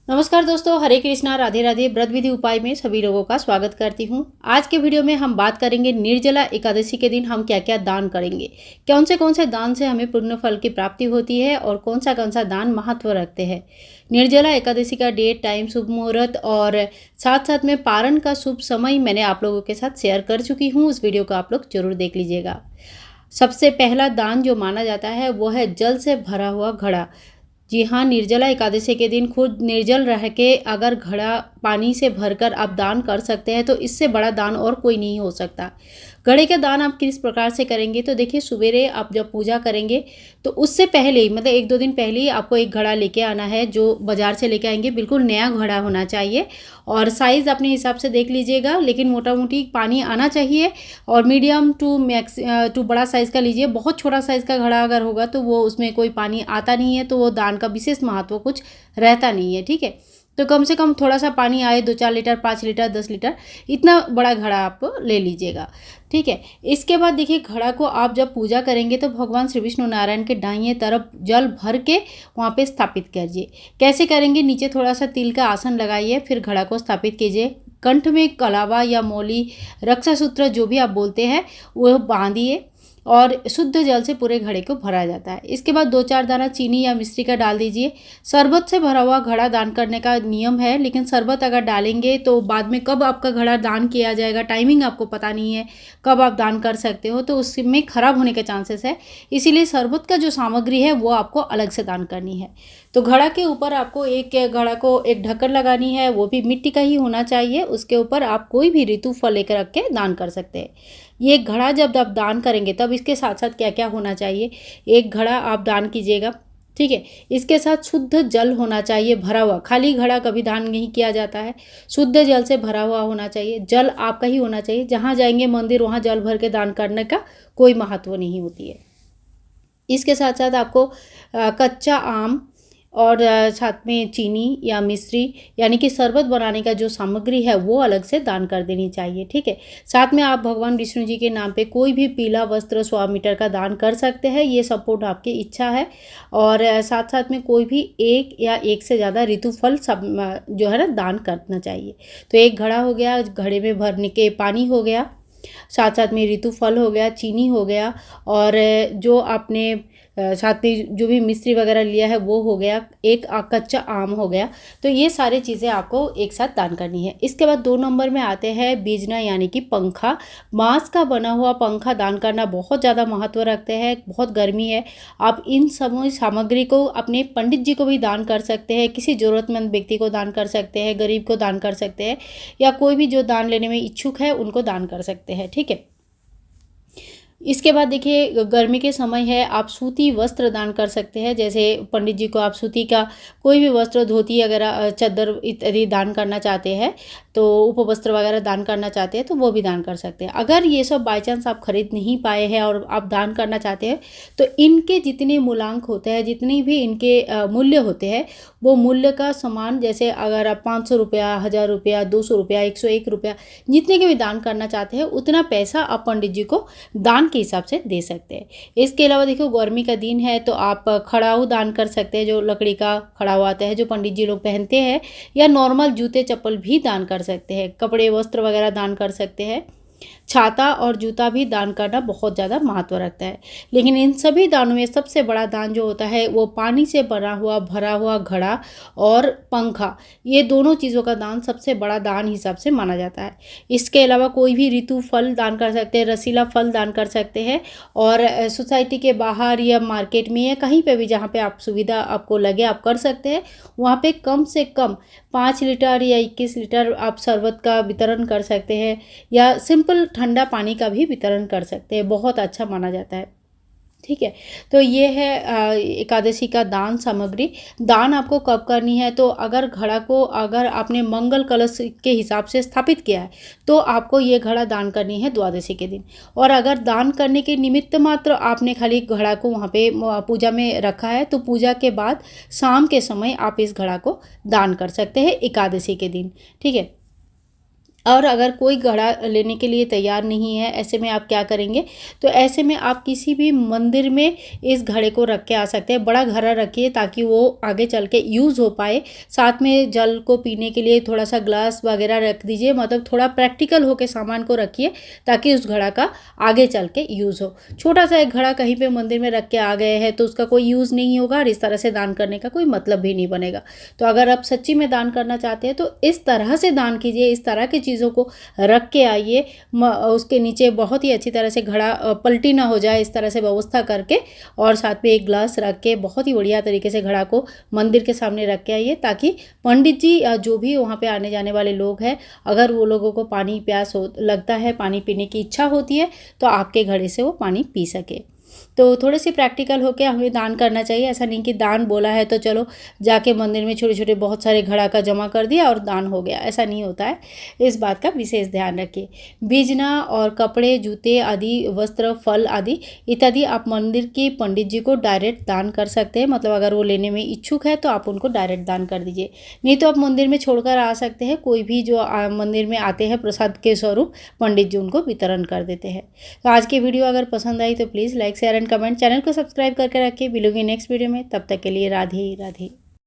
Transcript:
नमस्कार दोस्तों, हरे कृष्णा, राधे राधे। व्रत विधि उपाय में सभी लोगों का स्वागत करती हूँ। आज के वीडियो में हम बात करेंगे निर्जला एकादशी के दिन हम क्या क्या दान करेंगे, कौन से दान से हमें पुण्य फल की प्राप्ति होती है और कौन सा दान महत्व रखते हैं। निर्जला एकादशी का डेट, टाइम, शुभ मुहूर्त और साथ साथ में पारण का शुभ समय मैंने आप लोगों के साथ शेयर कर चुकी हूँ। उस वीडियो को आप लोग जरूर देख लीजिएगा। सबसे पहला दान जो माना जाता है वो है जल से भरा हुआ घड़ा। जी हाँ, निर्जला एकादशी के दिन खुद निर्जल रह के अगर घड़ा पानी से भरकर आप दान कर सकते हैं तो इससे बड़ा दान और कोई नहीं हो सकता। घड़े का दान आप किस प्रकार से करेंगे तो देखिए, सवेरे आप जब पूजा करेंगे तो उससे पहले ही मतलब 1-2 दिन पहले ही आपको एक घड़ा लेके आना है, जो बाज़ार से लेके आएंगे। बिल्कुल नया घड़ा होना चाहिए और साइज़ अपने हिसाब से देख लीजिएगा, लेकिन मोटा मोटी पानी आना चाहिए। और मीडियम टू बड़ा साइज़ का लीजिए। बहुत छोटा साइज़ का घड़ा अगर होगा तो वो उसमें कोई पानी आता नहीं है, तो वो दान का विशेष महत्व कुछ रहता नहीं है। ठीक है, तो कम से कम थोड़ा सा पानी आए, 2-4 लीटर, 5 लीटर, 10 लीटर, इतना बड़ा घड़ा आप ले लीजिएगा। ठीक है, इसके बाद देखिए, घड़ा को आप जब पूजा करेंगे तो भगवान श्री विष्णु नारायण के दाहिने तरफ जल भर के वहाँ पे स्थापित कीजिए। कैसे करेंगे, नीचे थोड़ा सा तिल का आसन लगाइए, फिर घड़ा को स्थापित कीजिए। कंठ में कलावा या मौली, रक्षा सूत्र जो भी आप बोलते हैं वो बांधिए और शुद्ध जल से पूरे घड़े को भरा जाता है। इसके बाद 2-4 दाना चीनी या मिश्री का डाल दीजिए। शरबत से भरा हुआ घड़ा दान करने का नियम है, लेकिन शरबत अगर डालेंगे तो बाद में कब आपका घड़ा दान किया जाएगा, टाइमिंग आपको पता नहीं है कब आप दान कर सकते हो, तो उसमें खराब होने के चांसेस है। इसीलिए शरबत का जो सामग्री है वो आपको अलग से दान करनी है। तो घड़ा के ऊपर आपको घड़ा को एक ढक्कन लगानी है, वो भी मिट्टी का ही होना चाहिए। उसके ऊपर आप कोई भी ऋतु फल लेकर रख के दान कर सकते हैं। ये घड़ा जब आप दान करेंगे तब इसके साथ साथ क्या क्या होना चाहिए, एक घड़ा आप दान कीजिएगा। ठीक है, इसके साथ शुद्ध जल होना चाहिए भरा हुआ। खाली घड़ा कभी दान नहीं किया जाता है, शुद्ध जल से भरा हुआ होना चाहिए। जल आपका ही होना चाहिए। जहाँ जाएंगे मंदिर वहाँ जल भर के दान करने का कोई महत्व नहीं होती है। इसके साथ साथ आपको कच्चा आम और साथ में चीनी या मिश्री यानी कि शरबत बनाने का जो सामग्री है वो अलग से दान कर देनी चाहिए। ठीक है, साथ में आप भगवान विष्णु जी के नाम पे कोई भी पीला वस्त्र 100 मीटर का दान कर सकते हैं। ये संपूर्ण आपकी इच्छा है। और साथ साथ में कोई भी एक या एक से ज़्यादा ऋतु फल सब जो है ना दान करना चाहिए। तो एक घड़ा हो गया, घड़े में भरने के पानी हो गया, साथ साथ में ऋतु फल हो गया, चीनी हो गया, और जो आपने साथ में जो भी मिश्री वगैरह लिया है वो हो गया, एक कच्चा आम हो गया। तो ये सारी चीज़ें आपको एक साथ दान करनी है। इसके बाद 2 नंबर में आते हैं बीजना यानी कि पंखा। बाँस का बना हुआ पंखा दान करना बहुत ज़्यादा महत्व रखते हैं। बहुत गर्मी है, आप इन सब सामग्री को अपने पंडित जी को भी दान कर सकते हैं, किसी ज़रूरतमंद व्यक्ति को दान कर सकते हैं, गरीब को दान कर सकते हैं, या कोई भी जो दान लेने में इच्छुक है उनको दान कर सकते हैं। ठीक है, इसके बाद देखिए, गर्मी के समय है, आप सूती वस्त्र दान कर सकते हैं। जैसे पंडित जी को आप सूती का कोई भी वस्त्र, धोती वगैरह, चादर इत्यादि दान करना चाहते हैं, तो उपवस्त्र वगैरह दान करना चाहते हैं तो वो भी दान कर सकते हैं। अगर ये सब बाई चांस आप खरीद नहीं पाए हैं और आप दान करना चाहते हैं तो इनके जितने मूलांक होते हैं, जितनी भी इनके मूल्य होते हैं, वो मूल्य का समान, जैसे अगर आप 500 रुपया, 1000 रुपया, 200 रुपया, 101 रुपया, जितने के भी दान करना चाहते हैं उतना पैसा आप पंडित जी को दान के हिसाब से दे सकते हैं। इसके अलावा देखो, गर्मी का दिन है तो आप खड़ाऊ दान कर सकते हैं, जो लकड़ी का खड़ाऊ आता है जो पंडित जी लोग पहनते हैं, या नॉर्मल जूते चप्पल भी दान कर सकते हैं, कपड़े वस्त्र वगैरह दान कर सकते हैं। छाता और जूता भी दान करना बहुत ज़्यादा महत्व रखता है। लेकिन इन सभी दानों में सबसे बड़ा दान जो होता है वो पानी से बना हुआ भरा हुआ घड़ा और पंखा, ये दोनों चीज़ों का दान सबसे बड़ा दान हिसाब से माना जाता है। इसके अलावा कोई भी ऋतु फल दान कर सकते हैं, रसीला फल दान कर सकते हैं, और सोसाइटी के बाहर या मार्केट में या कहीं पर भी जहाँ पे आप सुविधा आपको लगे आप कर सकते हैं। वहाँ पे कम से कम 5 लीटर या 21 लीटर आप शरबत का वितरण कर सकते हैं, या सिंपल ठंडा पानी का भी वितरण कर सकते हैं। बहुत अच्छा माना जाता है। ठीक है, तो ये है एकादशी का दान सामग्री। दान आपको कब करनी है, तो अगर घड़ा को अगर आपने मंगल कलश के हिसाब से स्थापित किया है तो आपको ये घड़ा दान करनी है द्वादशी के दिन। और अगर दान करने के निमित्त मात्र आपने खाली घड़ा को वहाँ पे पूजा में रखा है तो पूजा के बाद शाम के समय आप इस घड़ा को दान कर सकते हैं एकादशी के दिन। ठीक है, और अगर कोई घड़ा लेने के लिए तैयार नहीं है, ऐसे में आप क्या करेंगे, तो ऐसे में आप किसी भी मंदिर में इस घड़े को रख के आ सकते हैं। बड़ा घड़ा रखिए ताकि वो आगे चल के यूज़ हो पाए। साथ में जल को पीने के लिए थोड़ा सा ग्लास वगैरह रख दीजिए, मतलब थोड़ा प्रैक्टिकल होकर सामान को रखिए ताकि उस घड़ा का आगे चल के यूज़ हो। छोटा सा एक घड़ा कहीं पे मंदिर में रख के आ गए हैं तो उसका कोई यूज़ नहीं होगा और इस तरह से दान करने का कोई मतलब भी नहीं बनेगा। तो अगर आप सच्ची में दान करना चाहते हैं तो इस तरह से दान कीजिए, इस तरह की चीज़ों को रख के आइए। उसके नीचे बहुत ही अच्छी तरह से घड़ा पलटी ना हो जाए, इस तरह से व्यवस्था करके, और साथ में एक ग्लास रख के बहुत ही बढ़िया तरीके से घड़ा को मंदिर के सामने रख के आइए, ताकि पंडित जी या जो भी वहाँ पे आने जाने वाले लोग हैं, अगर वो लोगों को पानी प्यास लगता है, पानी पीने की इच्छा होती है, तो आपके घड़े से वो पानी पी सके। तो थोड़े से प्रैक्टिकल होकर हमें दान करना चाहिए। ऐसा नहीं कि दान बोला है तो चलो जाके मंदिर में छोटे छोटे बहुत सारे घड़ा का जमा कर दिया और दान हो गया, ऐसा नहीं होता है। इस बात का विशेष ध्यान रखिए। बीजना और कपड़े, जूते आदि, वस्त्र, फल आदि इत्यादि आप मंदिर के पंडित जी को डायरेक्ट दान कर सकते हैं। मतलब अगर वो लेने में इच्छुक है तो आप उनको डायरेक्ट दान कर दीजिए, नहीं तो आप मंदिर में छोड़कर आ सकते हैं। कोई भी जो मंदिर में आते हैं प्रसाद के स्वरूप पंडित जी उनको वितरण कर देते हैं। तो आज की वीडियो अगर पसंद आई तो please like share and comment, channel को सब्सक्राइब करके रखिए। मिलूंगी नेक्स्ट वीडियो में, तब तक के लिए राधे राधे।